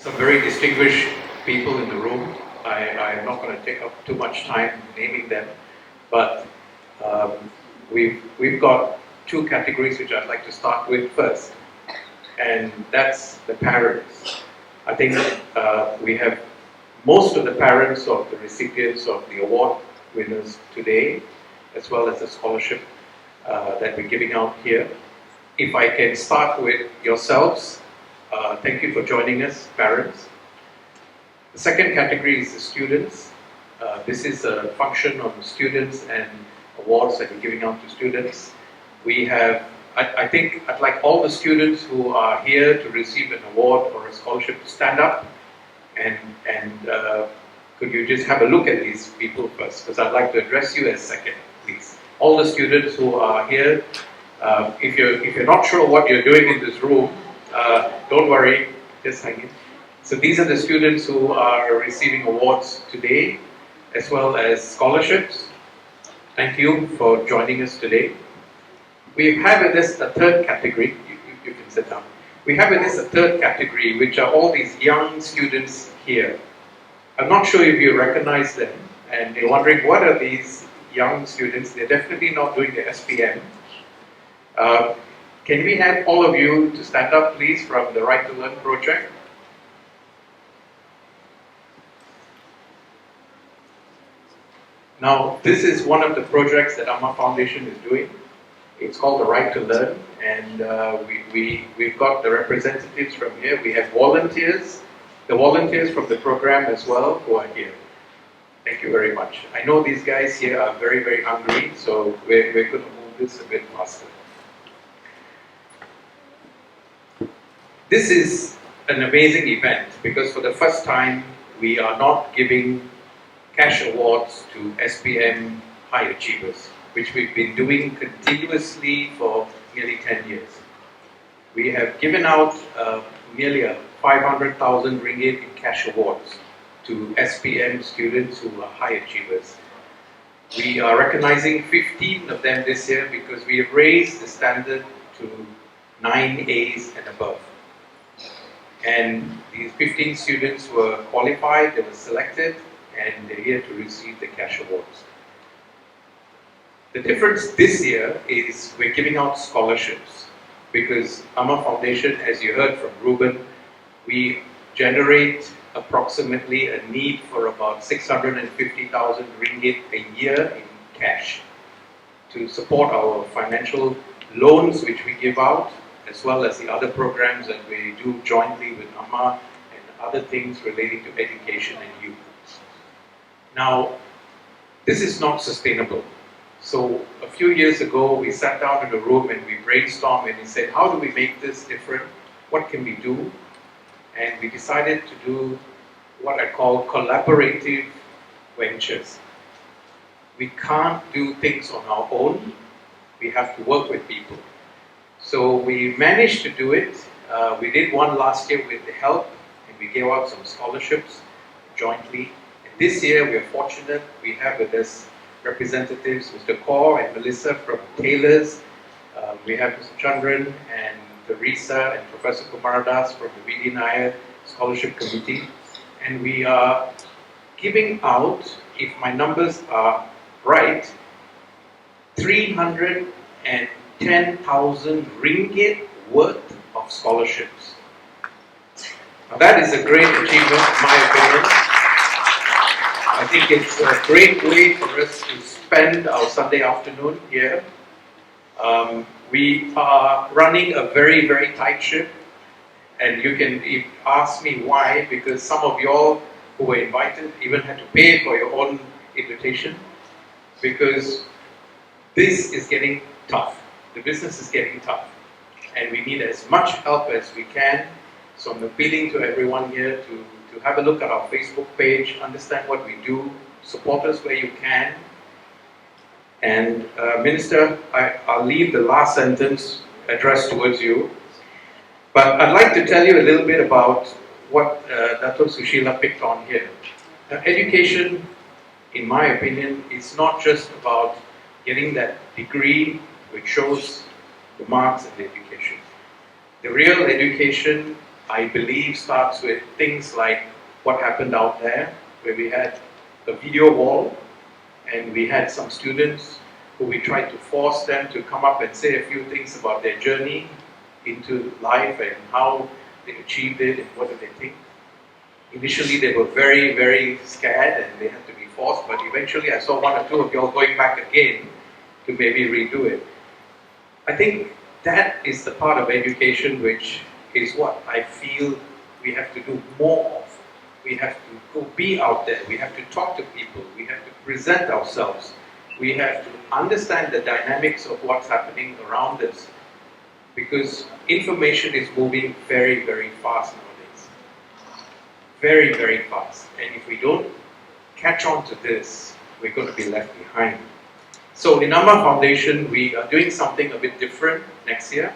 some very distinguished people in the room. I'm not going to take up too much time naming them, but um, we've got two categories which I'd like to start with first, and that's the parents. I think we have most of the parents of the recipients of the award winners today, as well as the scholarship that we're giving out here. If I can start with yourselves, thank you for joining us, parents. The second category is the students. This is a function on students and awards that we're giving out to students. We have, I think I'd like all the students who are here to receive an award or a scholarship to stand up, and could you just have a look at these people first, because I'd like to address you as second, please. All the students who are here, if you're not sure what you're doing in this room, don't worry, just hang in. So these are the students who are receiving awards today, as well as scholarships. Thank you for joining us today. We have in this a third category. You can sit down. We have in this a third category, which are all these young students here. I'm not sure if you recognize them, and you're wondering, what are these young students? They're definitely not doing the SPM. Can we have all of you to stand up, please, from the Right to Learn project? Now, this is one of the projects that AMMA Foundation is doing. It's called the Right to Learn, and we've got the representatives from here. We have volunteers, the volunteers from the program as well, who are here. Thank you very much. I know these guys here are very, very hungry, so we're going to move this a bit faster. This is an amazing event because for the first time we are not giving cash awards to SPM high achievers, which we've been doing continuously for nearly 10 years. We have given out nearly 500,000 ringgit in cash awards to SPM students who are high achievers. We are recognizing 15 of them this year because we have raised the standard to 9 A's and above. And these 15 students were qualified, they were selected, and they're here to receive the cash awards. The difference this year is we're giving out scholarships because AMMA Foundation, as you heard from Ruben, we generate approximately a need for about 650,000 ringgit a year in cash to support our financial loans which we give out, as well as the other programs that we do jointly with AMMA and other things relating to education and youth. Now, this is not sustainable. So a few years ago, we sat down in a room and we brainstormed and we said, how do we make this different? What can we do? And we decided to do what I call collaborative ventures. We can't do things on our own. We have to work with people. So we managed to do it. We did one last year with the help, and we gave out some scholarships jointly. And this year we are fortunate, we have with us representatives, Mr. Kaur and Melissa from Taylors. We have Mr. Chandran and Teresa and Professor Kumaradas from the VD Nair Scholarship Committee. And we are giving out, if my numbers are right, 310,000 ringgit worth of scholarships. Now that is a great achievement in my opinion. I think it's a great way for us to spend our Sunday afternoon here. We are running a very, very tight ship, and you can ask me why, because some of y'all who were invited even had to pay for your own invitation, because this is getting tough. The business is getting tough, and we need as much help as we can. So I'm appealing to everyone here to have a look at our Facebook page, understand what we do, support us where you can. And Minister, I'll leave the last sentence addressed towards you. But I'd like to tell you a little bit about what Dato' Sushila picked on here. Now, education, in my opinion, is not just about getting that degree which shows the marks in the education. The real education I believe, starts with things like what happened out there, where we had a video wall, and we had some students who we tried to force them to come up and say a few things about their journey into life and how they achieved it and what do they think. Initially, they were very, very scared and they had to be forced, but eventually I saw one or two of you all going back again to maybe redo it. I think that is the part of education which is what I feel we have to do more of. We have to go be out there, we have to talk to people, we have to present ourselves, we have to understand the dynamics of what's happening around us, because information is moving very, very fast nowadays. Very, very fast. And if we don't catch on to this, we're going to be left behind. So in AMMA Foundation, we are doing something a bit different next year.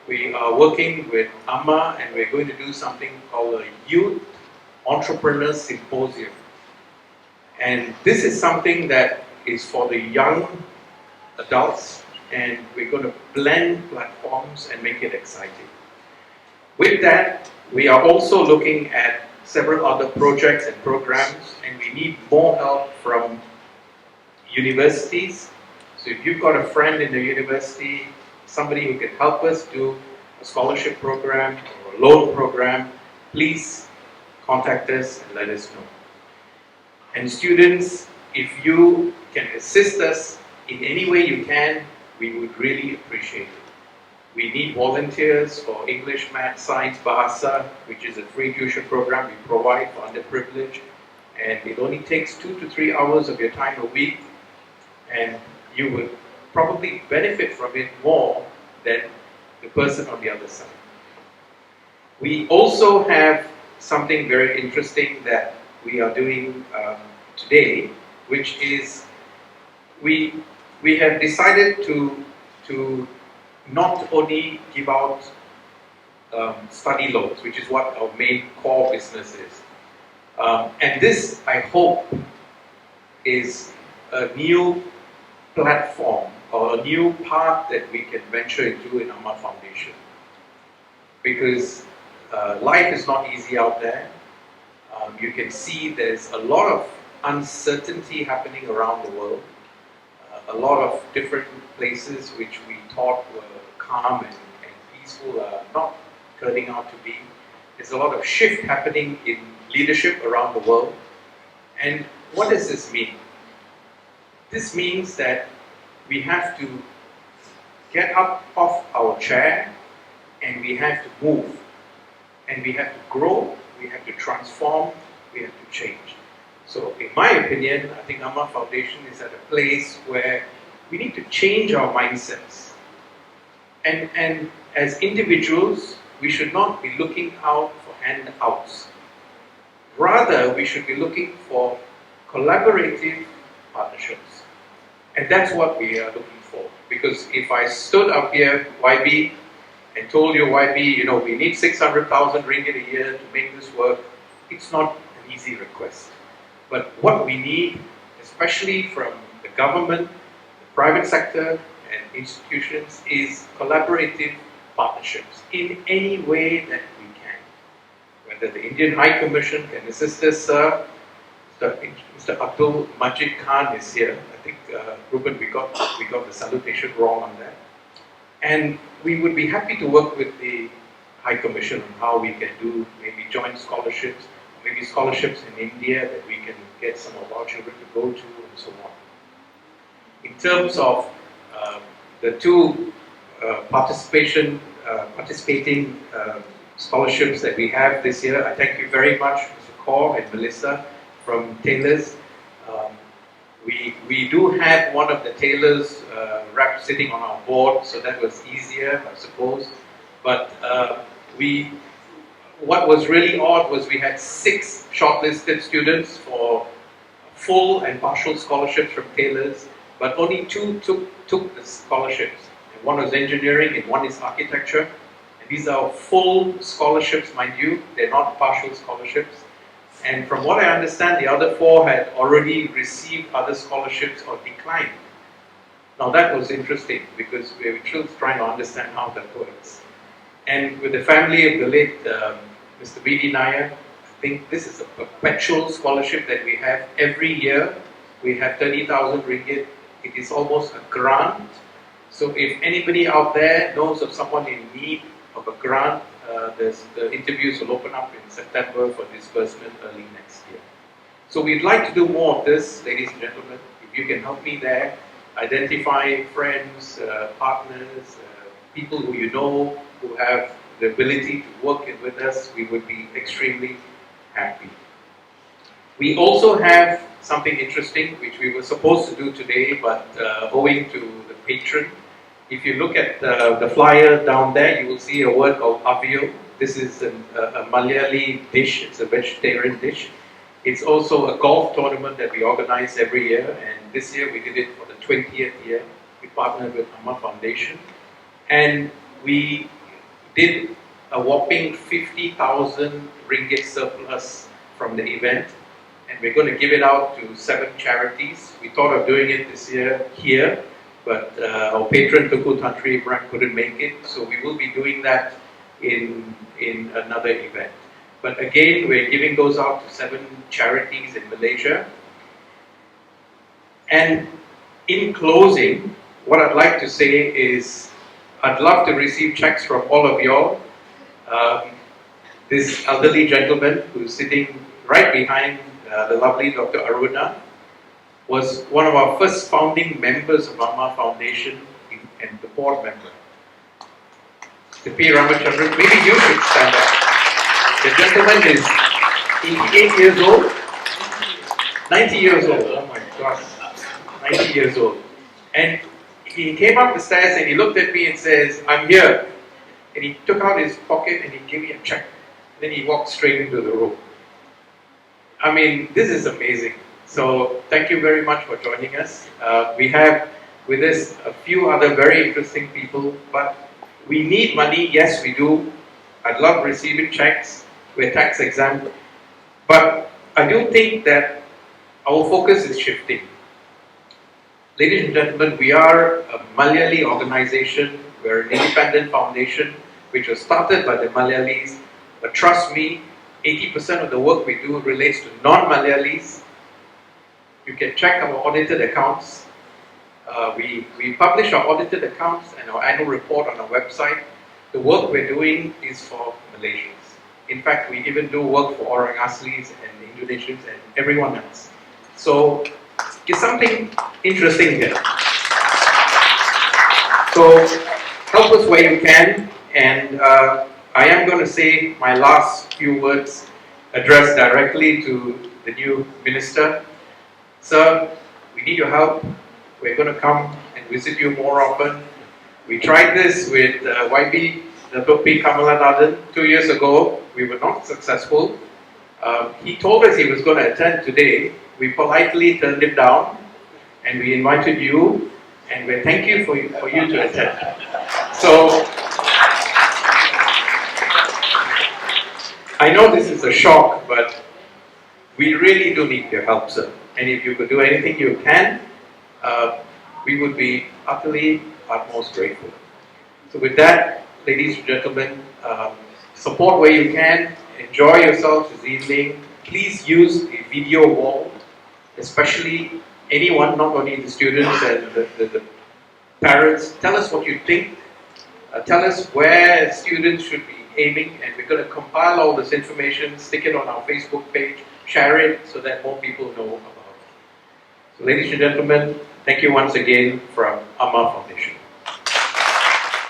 We are working with AMMA and we're going to do something called a Youth Entrepreneur Symposium. And this is something that is for the young adults, and we're going to blend platforms and make it exciting. With that, we are also looking at several other projects and programs, and we need more help from universities. So if you've got a friend in the university, somebody who can help us do a scholarship program or a loan program, please contact us and let us know. And students, if you can assist us in any way you can, we would really appreciate it. We need volunteers for English, Math, Science, Bahasa, which is a free tuition program we provide for underprivileged. And it only takes 2 to 3 hours of your time a week, and you would probably benefit from it more than the person on the other side. We also have something very interesting that we are doing today, which is we have decided to not only give out study loans, which is what our main core business is. And this, I hope, is a new platform or a new path that we can venture into in AMMA Foundation. Because life is not easy out there. You can see there's a lot of uncertainty happening around the world. A lot of different places which we thought were calm and peaceful are not turning out to be. There's a lot of shift happening in leadership around the world. And what does this mean? This means that we have to get up off our chair and we have to move. And we have to grow, we have to transform, we have to change. So in my opinion, I think AMMA Foundation is at a place where we need to change our mindsets. And as individuals, we should not be looking out for handouts. Rather, we should be looking for collaborative partnerships. And that's what we are looking for. Because if I stood up here, YB, and told you, YB, we need 600,000 ringgit a year to make this work, it's not an easy request. But what we need, especially from the government, the private sector, and institutions, is collaborative partnerships in any way that we can. Whether the Indian High Commission can assist us, Mr. Abdul Majid Khan is here. I think, Ruben, we got the salutation wrong on that. And we would be happy to work with the High Commission on how we can do maybe joint scholarships, maybe scholarships in India that we can get some of our children to go to, and so on. In terms of the two participating scholarships that we have this year, I thank you very much, Mr. Kaur and Melissa from Taylors. We do have one of the Taylors rep sitting on our board, so that was easier, I suppose. But what was really odd was we had 6 shortlisted students for full and partial scholarships from Taylors, but only 2 took the scholarships. And one was engineering and one is architecture. And these are full scholarships, mind you, they're not partial scholarships. And from what I understand, the other 4 had already received other scholarships or declined. Now that was interesting because we were still trying to understand how that works. And with the family of the late Mr. B.D. Nair, I think this is a perpetual scholarship that we have every year. We have 30,000 ringgit. It is almost a grant. So if anybody out there knows of someone in need of a grant, the interviews will open up in September for disbursement early next year. So we'd like to do more of this, ladies and gentlemen. If you can help me there, identify friends, partners, people who you know who have the ability to work with us, we would be extremely happy. We also have something interesting which we were supposed to do today, but owing to the patron, if you look at the flyer down there, you will see a word called avio. This is a Malayali dish, it's a vegetarian dish. It's also a golf tournament that we organize every year, and this year we did it for the 20th year. We partnered with AMMA Foundation, and we did a whopping 50,000 ringgit surplus from the event, and we're going to give it out to 7 charities. We thought of doing it this year here, but our patron Tuku Tantri Ibrahim couldn't make it, so we will be doing that in another event. But again, we're giving those out to 7 charities in Malaysia. And in closing, what I'd like to say is I'd love to receive checks from all of y'all. This elderly gentleman who's sitting right behind the lovely Dr. Aruna was one of our first founding members of AMMA Foundation and the board member. The P. Ramachandran, maybe you should stand up. The gentleman is 88 years old, 90 years old, oh my gosh, 90 years old. And he came up the stairs and he looked at me and says, "I'm here." And he took out his pocket and he gave me a check. Then he walked straight into the room. I mean, this is amazing. So thank you very much for joining us. We have with us a few other very interesting people, but we need money, yes we do. I'd love receiving checks. We're tax exempt. But I do think that our focus is shifting. Ladies and gentlemen, we are a Malayali organization. We're an independent foundation which was started by the Malayalis. But trust me, 80% of the work we do relates to non-Malayalis. You can check our audited accounts. We publish our audited accounts and our annual report on our website. The work we're doing is for Malaysians. In fact, we even do work for Orang Aslis and Indonesians and everyone else. So it's something interesting here. So help us where you can, and I am going to say my last few words addressed directly to the new minister. Sir, we need your help. We're going to come and visit you more often. We tried this with YB, the P. Kamalanathan, 2 years ago. We were not successful. He told us he was going to attend today. We politely turned him down, and we invited you, and we thank you for you to attend. So, I know this is a shock, but we really do need your help, sir. And if you could do anything you can, we would be utterly utmost grateful. So with that, ladies and gentlemen, support where you can, enjoy yourselves this evening. Please use a video wall, especially anyone, not only the students and the parents. Tell us what you think. Tell us where students should be aiming, and we're going to compile all this information, stick it on our Facebook page, share it so that more people know about it. So ladies and gentlemen, thank you once again from AMMA Foundation.